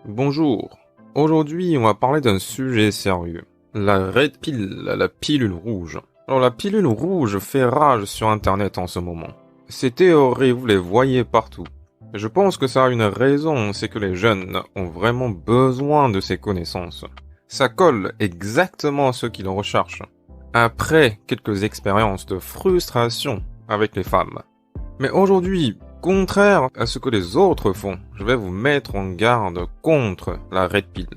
Bonjour. Aujourd'hui, on va parler d'un sujet sérieux. La Red Pill, la pilule rouge. Alors, la pilule rouge fait rage sur Internet en ce moment. Ces théories, vous les voyez partout. Je pense que ça a une raison, c'est que les jeunes ont vraiment besoin de ces connaissances. Ça colle exactement à ce qu'ils recherchent. Après quelques expériences de frustration avec les femmes. Mais aujourd'hui, contraire à ce que les autres font, je vais vous mettre en garde contre la Red Pill.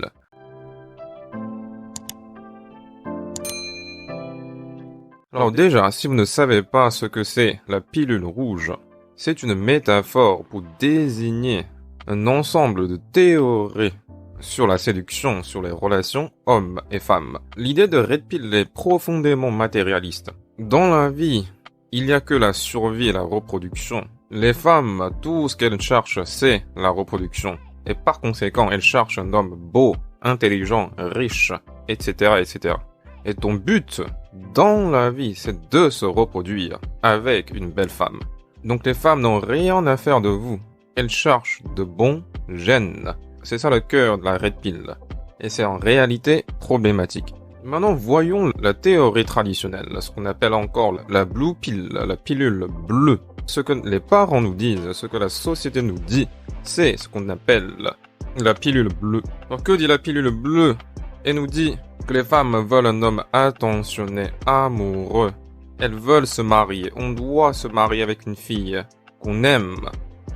Alors déjà, si vous ne savez pas ce que c'est la pilule rouge, c'est une métaphore pour désigner un ensemble de théories sur la séduction, sur les relations hommes et femmes. L'idée de Red Pill est profondément matérialiste. Dans la vie, il n'y a que la survie et la reproduction. Les femmes, tout ce qu'elles cherchent, c'est la reproduction. Et par conséquent, elles cherchent un homme beau, intelligent, riche, etc., etc. Et ton but dans la vie, c'est de se reproduire avec une belle femme. Donc les femmes n'ont rien à faire de vous. Elles cherchent de bons gènes. C'est ça le cœur de la Red Pill. Et c'est en réalité problématique. Maintenant, voyons la théorie traditionnelle, ce qu'on appelle encore la Blue Pill, la pilule bleue. Ce que les parents nous disent, ce que la société nous dit, c'est ce qu'on appelle la pilule bleue. Alors que dit la pilule bleue? Elle nous dit que les femmes veulent un homme attentionné, amoureux. Elles veulent se marier. On doit se marier avec une fille qu'on aime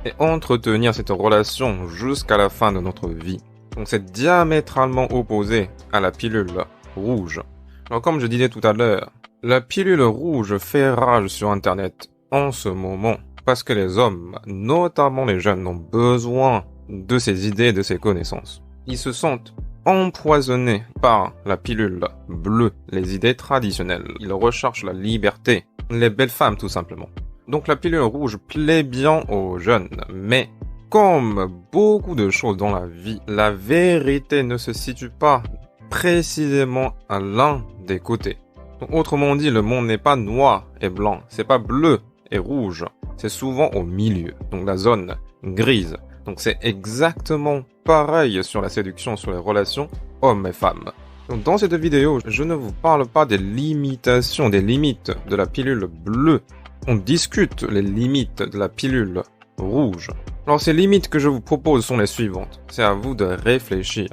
et entretenir cette relation jusqu'à la fin de notre vie. Donc c'est diamétralement opposé à la pilule rouge. Alors comme je disais tout à l'heure, la pilule rouge fait rage sur Internet en ce moment parce que les hommes, notamment les jeunes, ont besoin de ces idées, de ces connaissances. Ils se sentent empoisonnés par la pilule bleue, les idées traditionnelles. Ils recherchent la liberté, les belles femmes tout simplement. Donc la pilule rouge plaît bien aux jeunes, mais comme beaucoup de choses dans la vie, la vérité ne se situe pas précisément à l'un des côtés. Donc, autrement dit, le monde n'est pas noir et blanc, c'est pas bleu et rouge, c'est souvent au milieu, donc la zone grise. Donc c'est exactement pareil sur la séduction, sur les relations hommes et femmes. Donc dans cette vidéo, je ne vous parle pas des limitations, des limites de la pilule bleue. On discute les limites de la pilule rouge. Alors ces limites que je vous propose sont les suivantes. C'est à vous de réfléchir.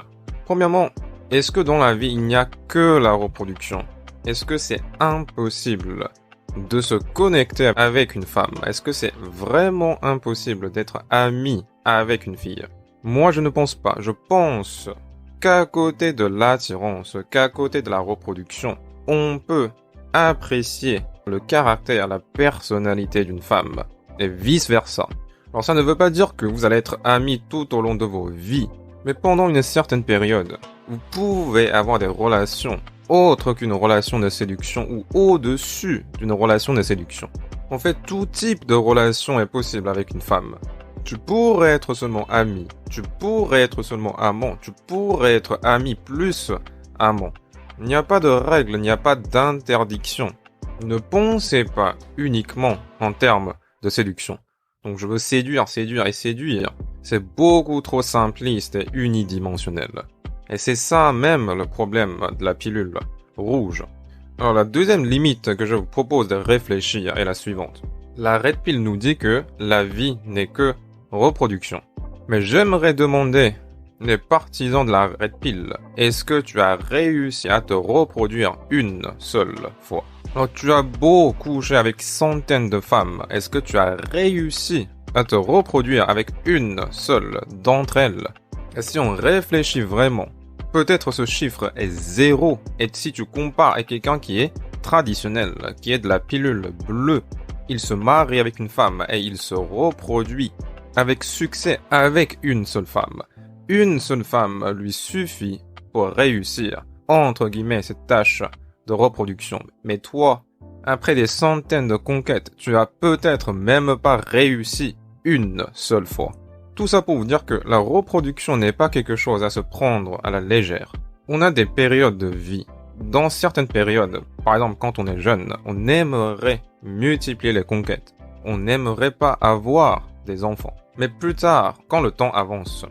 Premièrement, est-ce que dans la vie, il n'y a que la reproduction? Est-ce que c'est impossible de se connecter avec une femme? Est-ce que c'est vraiment impossible d'être ami avec une fille? Moi, je ne pense pas. Je pense qu'à côté de l'attirance, qu'à côté de la reproduction, on peut apprécier le caractère, la personnalité d'une femme, et vice-versa. Alors ça ne veut pas dire que vous allez être amis tout au long de vos vies, mais pendant une certaine période, vous pouvez avoir des relations autres qu'une relation de séduction ou au-dessus d'une relation de séduction. En fait, tout type de relation est possible avec une femme. Tu pourrais être seulement ami, tu pourrais être seulement amant, tu pourrais être ami plus amant. Il n'y a pas de règle, il n'y a pas d'interdiction. Ne pensez pas uniquement en termes de séduction. Donc je veux séduire, séduire et séduire. C'est beaucoup trop simpliste et unidimensionnel. Et c'est ça même le problème de la pilule rouge. Alors la deuxième limite que je vous propose de réfléchir est la suivante. La Red Pill nous dit que la vie n'est que reproduction. Mais j'aimerais demander les partisans de la Red Pill, est-ce que tu as réussi à te reproduire une seule fois? Alors tu as beau coucher avec centaines de femmes, est-ce que tu as réussi à te reproduire avec une seule d'entre elles? Et si on réfléchit vraiment, peut-être ce chiffre est 0. Et si tu compares à quelqu'un qui est traditionnel, qui est de la pilule bleue, il se marie avec une femme et il se reproduit avec succès avec une seule femme. Une seule femme lui suffit pour réussir, entre guillemets, cette tâche de reproduction. Mais toi, après des centaines de conquêtes, tu as peut-être même pas réussi une seule fois. Tout ça pour vous dire que la reproduction n'est pas quelque chose à se prendre à la légère. On a des périodes de vie. Dans certaines périodes, par exemple quand on est jeune, on aimerait multiplier les conquêtes. On n'aimerait pas avoir des enfants. Mais plus tard, quand le temps avance,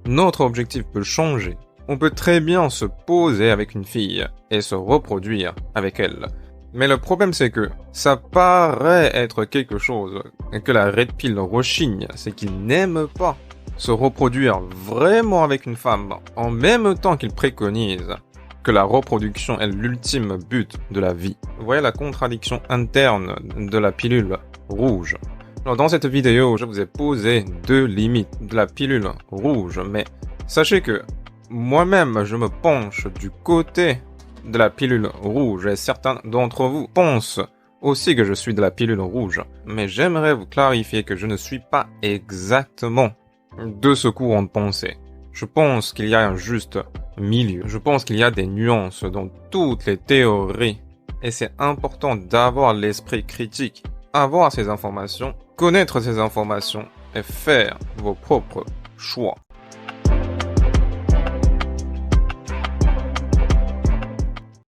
notre objectif peut changer. On peut très bien se poser avec une fille et se reproduire avec elle. Mais le problème c'est que ça paraît être quelque chose que la Red Pill rechigne, c'est qu'il n'aime pas se reproduire vraiment avec une femme en même temps qu'il préconise que la reproduction est l'ultime but de la vie. Vous voyez la contradiction interne de la pilule rouge. Alors dans cette vidéo, je vous ai posé 2 limites de la pilule rouge, mais sachez que moi-même, je me penche du côté de la pilule rouge et certains d'entre vous pensent aussi que je suis de la pilule rouge. Mais j'aimerais vous clarifier que je ne suis pas exactement de ce courant de pensée. Je pense qu'il y a un juste milieu. Je pense qu'il y a des nuances dans toutes les théories. Et c'est important d'avoir l'esprit critique, avoir ces informations, connaître ces informations et faire vos propres choix.